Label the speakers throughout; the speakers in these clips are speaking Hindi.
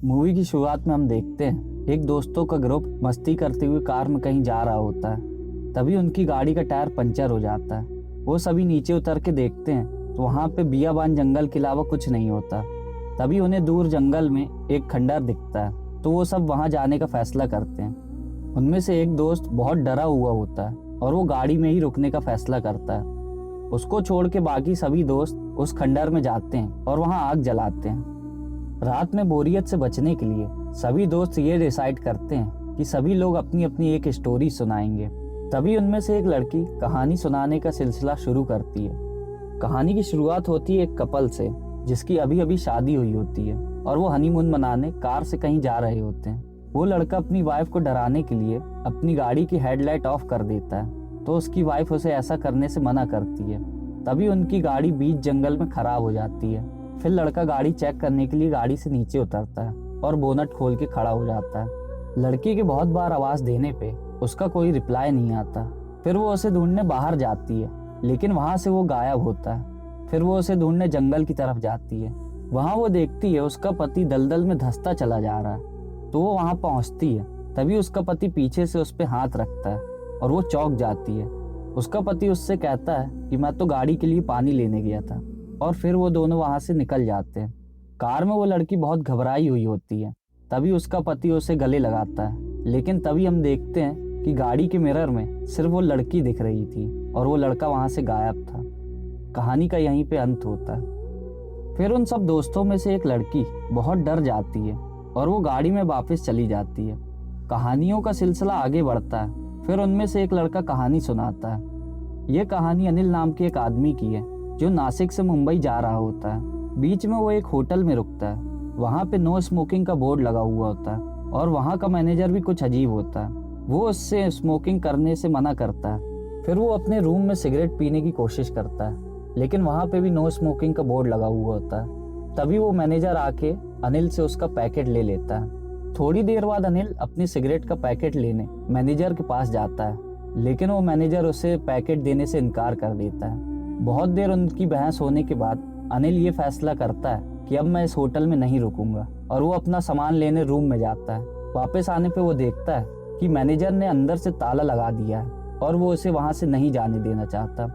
Speaker 1: मूवी की शुरुआत में हम देखते हैं एक दोस्तों का ग्रुप मस्ती करते हुए कार में कहीं जा रहा होता है। तभी उनकी गाड़ी का टायर पंचर हो जाता है। वो सभी नीचे उतर के देखते हैं तो वहाँ पे बियाबान जंगल के अलावा कुछ नहीं होता। तभी उन्हें दूर जंगल में एक खंडर दिखता है तो वो सब वहाँ जाने का फैसला करते हैं। उनमें से एक दोस्त बहुत डरा हुआ होता है और वो गाड़ी में ही रुकने का फैसला करता है। उसको छोड़ के बाकी सभी दोस्त उस खंडर में जाते हैं और वहाँ आग जलाते हैं। रात में बोरियत से बचने के लिए सभी दोस्त ये डिसाइड करते हैं कि सभी लोग अपनी अपनी एक स्टोरी सुनाएंगे। तभी उनमें से एक लड़की कहानी सुनाने का सिलसिला शुरू करती है। कहानी की शुरुआत होती है एक कपल से जिसकी अभी अभी शादी हुई होती है और वो हनीमून मनाने कार से कहीं जा रहे होते हैं। वो लड़का अपनी वाइफ को डराने के लिए अपनी गाड़ी की हेडलाइट ऑफ कर देता है तो उसकी वाइफ उसे ऐसा करने से मना करती है। तभी उनकी गाड़ी बीच जंगल में खराब हो जाती है। फिर लड़का गाड़ी चेक करने के लिए गाड़ी से नीचे उतरता है और बोनट खोल के खड़ा हो जाता है। लड़की के बहुत बार आवाज देने पे उसका कोई रिप्लाई नहीं आता। फिर वो उसे ढूंढने बाहर जाती है लेकिन वहां से वो गायब होता है। फिर वो उसे ढूंढने जंगल की तरफ जाती है। वहां वो देखती है उसका पति दलदल में धंसता चला जा रहा है तो वो वहां पहुंचती है। तभी उसका पति पीछे से उस पर हाथ रखता है और वो चौंक जाती है। उसका पति उससे कहता है कि मैं तो गाड़ी के लिए पानी लेने गया था, और फिर वो दोनों वहां से निकल जाते हैं। कार में वो लड़की बहुत घबराई हुई होती है। तभी उसका पति उसे गले लगाता है लेकिन तभी हम देखते हैं कि गाड़ी के मिरर में सिर्फ वो लड़की दिख रही थी और वो लड़का वहां से गायब था। कहानी का यहीं पे अंत होता है। फिर उन सब दोस्तों में से एक लड़की बहुत डर जाती है और वो गाड़ी में वापस चली जाती है। कहानियों का सिलसिला आगे बढ़ता है। फिर उनमें से एक लड़का कहानी सुनाता है। ये कहानी अनिल नाम के एक आदमी की है जो नासिक से मुंबई जा रहा होता है। बीच में वो एक होटल में रुकता है। वहाँ पे नो स्मोकिंग का बोर्ड लगा हुआ होता है और वहाँ का मैनेजर भी कुछ अजीब होता है। वो उससे स्मोकिंग करने से मना करता है। फिर वो अपने रूम में सिगरेट पीने की कोशिश करता है लेकिन वहाँ पे भी नो स्मोकिंग का बोर्ड लगा हुआ होता है। तभी वो मैनेजर आके अनिल से उसका पैकेट ले लेता है। थोड़ी देर बाद अनिल अपनी सिगरेट का पैकेट लेने मैनेजर के पास जाता है लेकिन वो मैनेजर उसे पैकेट देने से इनकार कर देता है। बहुत देर उनकी बहस होने के बाद अनिल ये फैसला करता है कि अब मैं इस होटल में नहीं रुकूंगा और वो अपना सामान लेने रूम में जाता है। वापस आने पे वो देखता है कि मैनेजर ने अंदर से ताला लगा दिया है और वो उसे वहां से नहीं जाने देना चाहता।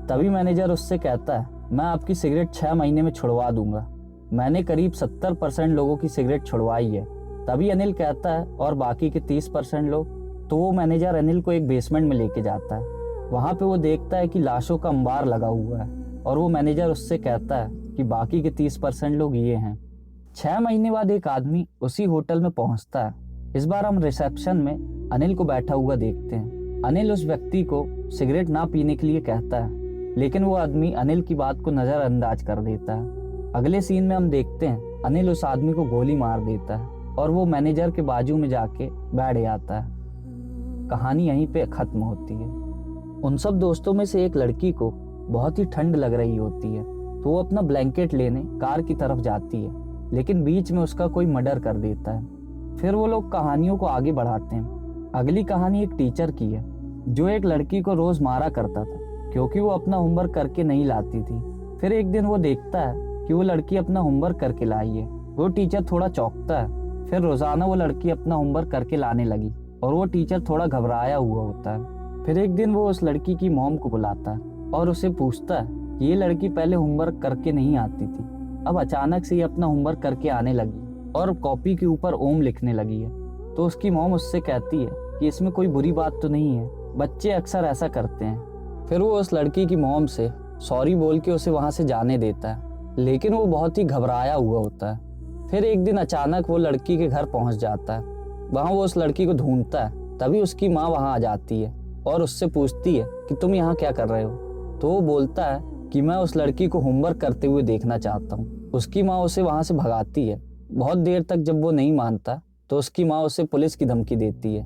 Speaker 1: तभी मैनेजर उससे कहता है, मैं आपकी सिगरेट 6 महीने में छुड़वा दूंगा। मैंने करीब 70% लोगों की सिगरेट छुड़वाई है। तभी अनिल कहता है और बाकी के 30% लोग। तो वो मैनेजर अनिल को एक बेसमेंट में लेके जाता है। वहां पे वो देखता है कि लाशों का अंबार लगा हुआ है और वो मैनेजर उससे कहता है कि बाकी के 30% लोग ये हैं। 6 महीने बाद एक आदमी उसी होटल में पहुंचता है। इस बार हम रिसेप्शन में अनिल को बैठा हुआ देखते हैं। अनिल उस व्यक्ति को सिगरेट ना पीने के लिए कहता है लेकिन वो आदमी अनिल की बात को नजरअंदाज कर देता है। अगले सीन में हम देखते हैं अनिल उस आदमी को गोली मार देता है और वो मैनेजर के बाजू में जाके बैठ जाता है। कहानी यहीं पे खत्म होती है। उन सब दोस्तों में से एक लड़की को बहुत ही ठंड लग रही होती है तो वो अपना ब्लैंकेट लेने कार की तरफ जाती है लेकिन बीच में उसका कोई मर्डर कर देता है। फिर वो लोग कहानियों को आगे बढ़ाते हैं। अगली कहानी एक टीचर की है जो एक लड़की को रोज मारा करता था क्योंकि वो अपना होमवर्क करके नहीं लाती थी। फिर एक दिन वो देखता है कि वो लड़की अपना होमवर्क करके लाई है। वो टीचर थोड़ा चौंकता है। फिर रोजाना वो लड़की अपना होमवर्क करके लाने लगी और वो टीचर थोड़ा घबराया हुआ होता है। फिर एक दिन वो उस लड़की की मॉम को बुलाता है और उसे पूछता है कि ये लड़की पहले होमवर्क करके नहीं आती थी, अब अचानक से ये अपना होमवर्क करके आने लगी और कॉपी के ऊपर ओम लिखने लगी है। तो उसकी मॉम उससे कहती है कि इसमें कोई बुरी बात तो नहीं है, बच्चे अक्सर ऐसा करते हैं। फिर वो उस लड़की की मॉम से सॉरी बोल के उसे वहां से जाने देता है लेकिन वो बहुत ही घबराया हुआ होता है। फिर एक दिन अचानक वो लड़की के घर पहुंच जाता है। वहां वो उस लड़की को ढूंढता है। तभी उसकी माँ वहां आ जाती है और उससे पूछती है कि तुम यहाँ क्या कर रहे हो। तो वो बोलता है कि मैं उस लड़की को होमवर्क करते हुए देखना चाहता हूँ। उसकी माँ उसे वहां से भगाती है। बहुत देर तक जब वो नहीं मानता तो उसकी माँ उसे पुलिस की धमकी देती है।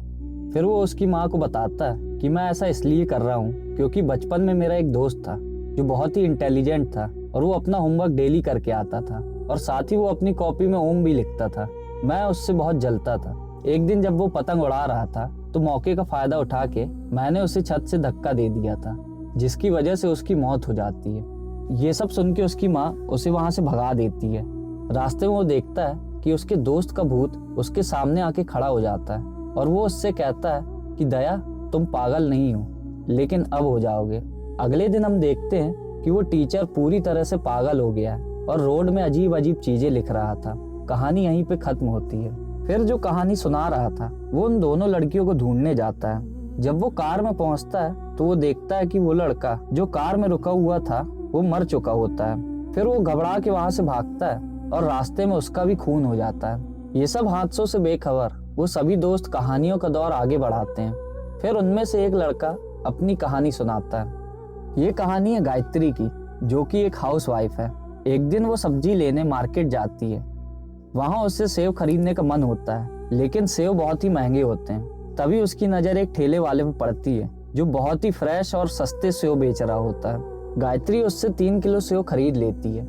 Speaker 1: फिर वो उसकी माँ को बताता है कि मैं ऐसा इसलिए कर रहा हूँ क्योंकि बचपन में मेरा एक दोस्त था जो बहुत ही इंटेलिजेंट था और वो अपना होमवर्क डेली करके आता था और साथ ही वो अपनी कॉपी में ओम भी लिखता था। मैं उससे बहुत जलता था। एक दिन जब वो पतंग उड़ा रहा था तो मौके का फायदा उठा के मैंने उसे छत से धक्का दे दिया था जिसकी वजह से उसकी मौत हो जाती है। ये सब सुन के उसकी माँ उसे वहां से भगा देती है। रास्ते में वो देखता है कि उसके दोस्त का भूत उसके सामने आके खड़ा हो जाता है और वो उससे कहता है कि दया, तुम पागल नहीं हो, लेकिन अब हो जाओगे। अगले दिन हम देखते हैं कि वो टीचर पूरी तरह से पागल हो गया है और रोड में अजीब अजीब चीजें लिख रहा था। कहानी यहीं पे खत्म होती है। फिर जो कहानी सुना रहा था वो उन दोनों लड़कियों को ढूंढने जाता है। जब वो कार में पहुंचता है तो वो देखता है कि वो लड़का जो कार में रुका हुआ था वो मर चुका होता है। फिर वो घबरा के वहां से भागता है और रास्ते में उसका भी खून हो जाता है। ये सब हादसों से बेखबर वो सभी दोस्त कहानियों का दौर आगे बढ़ाते हैं। फिर उनमें से एक लड़का अपनी कहानी सुनाता है। ये कहानी है गायत्री की, जो कि एक हाउसवाइफ है। एक दिन वो सब्जी लेने मार्केट जाती है। वहां उससे सेव खरीदने का मन होता है, लेकिन सेव बहुत ही महंगे होते हैं। तभी उसकी नजर एक ठेले वाले पे पड़ती है जो बहुत ही फ्रेश और सस्ते सेव बेच रहा होता है। गायत्री उससे 3 किलो सेव खरीद लेती है।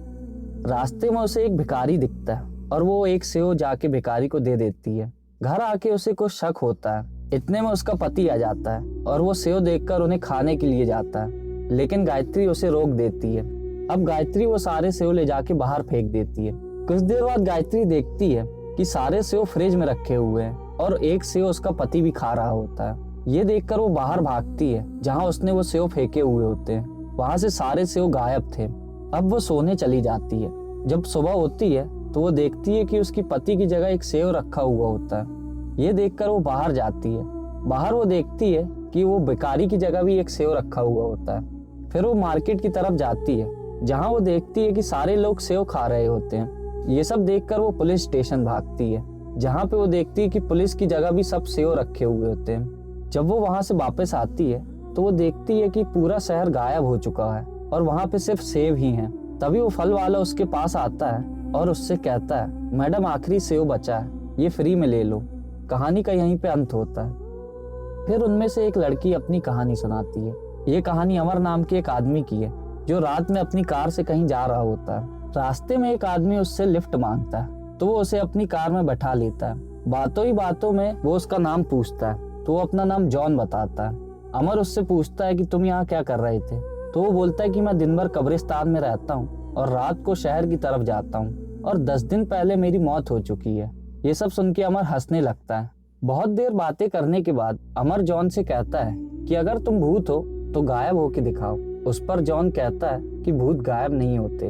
Speaker 1: रास्ते में उसे एक भिखारी दिखता है और वो एक सेव जाके भिखारी को दे देती है। घर आके उसे कुछ शक होता है। इतने में उसका पति आ जाता है और वो सेव देखकर उन्हें खाने के लिए जाता है, लेकिन गायत्री उसे रोक देती है। अब गायत्री वो सारे सेव ले जाके बाहर फेंक देती है। कुछ देर बाद गायत्री देखती है कि सारे सेव फ्रिज में रखे हुए हैं और एक सेव उसका पति भी खा रहा होता है। ये देखकर वो बाहर भागती है जहाँ उसने वो सेव फेंके हुए होते हैं। वहां से सारे सेव गायब थे। अब वो सोने चली जाती है। जब सुबह होती है तो वो देखती है कि उसकी पति की जगह एक सेव रखा हुआ होता है। ये देखकर वो बाहर जाती है। बाहर वो देखती है कि वो भिखारी की जगह भी एक सेव रखा हुआ होता है। फिर वो मार्केट की तरफ जाती है जहाँ वो देखती है कि सारे लोग सेव खा रहे होते हैं। ये सब देखकर वो पुलिस स्टेशन भागती है, जहाँ पे वो देखती है कि पुलिस की जगह भी सब सेव रखे हुए होते हैं। जब वो वहां से वापस आती है तो वो देखती है कि पूरा शहर गायब हो चुका है और वहां पे सिर्फ सेव ही हैं। तभी वो फल वाला उसके पास आता है और उससे कहता है, मैडम आखिरी सेव बचा है, ये फ्री में ले लो। कहानी का यहीं पे अंत होता है। फिर उनमें से एक लड़की अपनी कहानी सुनाती है। ये कहानी अमर नाम के एक आदमी की है जो रात में अपनी कार से कहीं जा रहा होता है। रास्ते में एक आदमी उससे लिफ्ट मांगता है तो वो उसे अपनी कार में बैठा लेता है। बातों ही बातों में वो उसका नाम पूछता है तो वो अपना नाम जॉन बताता है। अमर उससे पूछता है कि तुम यहाँ क्या कर रहे थे? तो वो बोलता है कि मैं दिन भर कब्रिस्तान में रहता हूँ और रात को शहर की तरफ जाता हूँ और 10 दिन पहले मेरी मौत हो चुकी है। ये सब सुन के अमर हंसने लगता है। बहुत देर बातें करने के बाद अमर जॉन से कहता है कि अगर तुम भूत हो तो गायब होके दिखाओ। उस पर जॉन कहता है कि भूत गायब नहीं होते।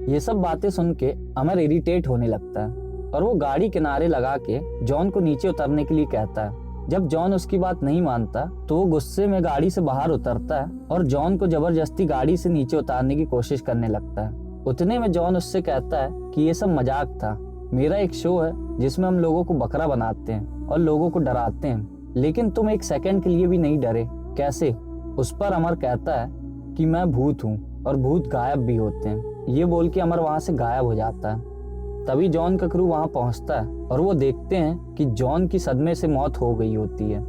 Speaker 1: ये सब बातें सुन के अमर इरिटेट होने लगता है और वो गाड़ी किनारे लगा के जॉन को नीचे उतरने के लिए कहता है। जब जॉन उसकी बात नहीं मानता तो वो गुस्से में गाड़ी से बाहर उतरता है और जॉन को जबरदस्ती गाड़ी से नीचे उतारने की कोशिश करने लगता है। उतने में जॉन उससे कहता है कि ये सब मजाक था, मेरा एक शो है जिसमें हम लोगों को बकरा बनाते हैं और लोगों को डराते हैं, लेकिन तुम एक सेकंड के लिए भी नहीं डरे, कैसे? उस पर अमर कहता है कि मैं भूत हूँ और भूत गायब भी होते हैं। ये बोल के अमर वहां से गायब हो जाता है। तभी जॉन का क्रू वहां पहुंचता है और वो देखते हैं कि जॉन की सदमे से मौत हो गई होती है।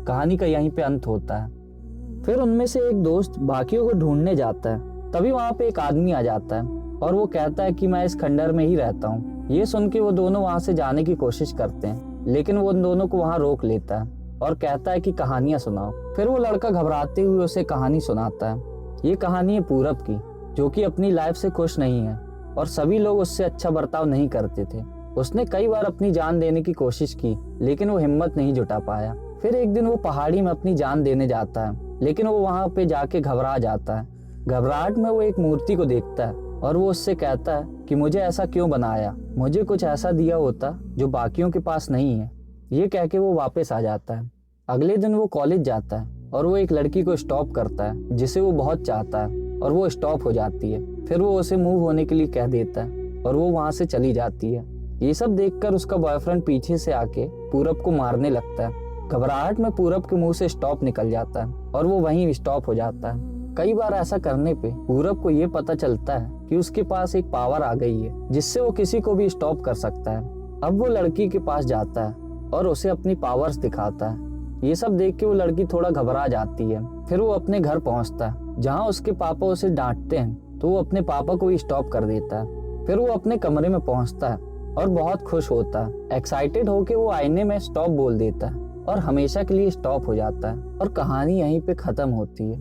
Speaker 1: कहानी का यहीं पे अंत होता है। फिर उनमें से एक दोस्त बाकियों को ढूंढने जाता है। तभी वहां पे एक आदमी आ जाता है और वो कहता है कि मैं इस खंडर में ही रहता हूँ। ये सुन के वो दोनों वहां से जाने की कोशिश करते हैं, लेकिन वो उन दोनों को वहां रोक लेता है और कहता है कि कहानियां सुनाओ। फिर वो लड़का घबराते हुए उसे कहानी सुनाता है। ये कहानी है पूरब की, जो कि अपनी लाइफ से खुश नहीं है और सभी लोग उससे अच्छा बर्ताव नहीं करते थे। उसने कई बार अपनी जान देने की कोशिश की, लेकिन वो हिम्मत नहीं जुटा पाया। फिर एक दिन वो पहाड़ी में अपनी जान देने जाता है, लेकिन वो वहां पे जाके घबरा जाता है। घबराहट में वो एक मूर्ति को देखता है और वो उससे कहता है कि मुझे ऐसा क्यों बनाया, मुझे कुछ ऐसा दिया होता जो बाकियों के पास नहीं है। ये कह के वो वापस आ जाता है। अगले दिन वो कॉलेज जाता है और वो एक लड़की को स्टॉप करता है जिसे वो बहुत चाहता है, और वो स्टॉप हो जाती है। फिर वो उसे मूव होने के लिए कह देता है और वो वहां से चली जाती है। ये सब देखकर उसका बॉयफ्रेंड पीछे से आके पूरब को मारने लगता है। घबराहट में पूरब के मुंह से स्टॉप निकल जाता है और वो वहीं स्टॉप हो जाता है। कई बार ऐसा करने पे पूरब को ये पता चलता है कि उसके पास एक पावर आ गई है जिससे वो किसी को भी स्टॉप कर सकता है। अब वो लड़की के पास जाता है और उसे अपनी पावर्स दिखाता है। ये सब देख के वो लड़की थोड़ा घबरा जाती है। फिर वो अपने घर पहुंचता है जहाँ उसके पापा उसे डांटते हैं, तो वो अपने पापा को ही स्टॉप कर देता है। फिर वो अपने कमरे में पहुंचता है और बहुत खुश होता है। एक्साइटेड होके वो आईने में स्टॉप बोल देता है और हमेशा के लिए स्टॉप हो जाता है और कहानी यहीं पे खत्म होती है।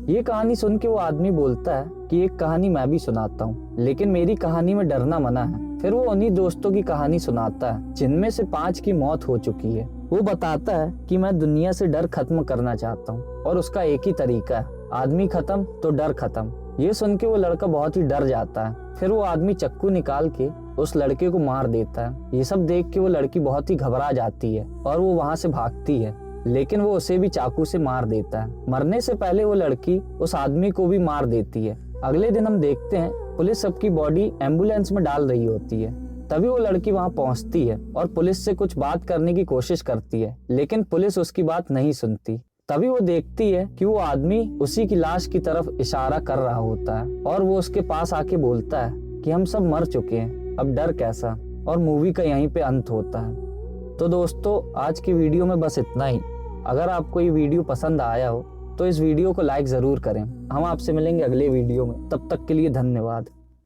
Speaker 1: ये कहानी सुन के वो आदमी बोलता है कि एक कहानी मैं भी सुनाता हूँ, लेकिन मेरी कहानी में डरना मना है। फिर वो उन्हीं दोस्तों की कहानी सुनाता है जिनमें से 5 की मौत हो चुकी है। वो बताता है कि मैं दुनिया से डर खत्म करना चाहता हूँ और उसका एक ही तरीका है, आदमी खत्म तो डर खत्म। ये सुन के वो लड़का बहुत ही डर जाता है। फिर वो आदमी चाकू निकाल के उस लड़के को मार देता है। ये सब देख के वो लड़की बहुत ही घबरा जाती है और वो वहां से भागती है, लेकिन वो उसे भी चाकू से मार देता है। मरने से पहले वो लड़की उस आदमी को भी मार देती है। अगले दिन हम देखते हैं पुलिस सबकी बॉडी एम्बुलेंस में डाल रही होती है। तभी वो लड़की वहां पहुंचती है और पुलिस से कुछ बात करने की कोशिश करती है, लेकिन पुलिस उसकी बात नहीं सुनती। तभी वो देखती है कि वो आदमी उसी की लाश की तरफ इशारा कर रहा होता है और वो उसके पास आके बोलता है कि हम सब मर चुके हैं, अब डर कैसा। और मूवी का यहीं पे अंत होता है। तो दोस्तों, आज की वीडियो में बस इतना ही। अगर आपको ये वीडियो पसंद आया हो तो इस वीडियो को लाइक जरूर करें। हम आपसे मिलेंगे अगले वीडियो में, तब तक के लिए धन्यवाद।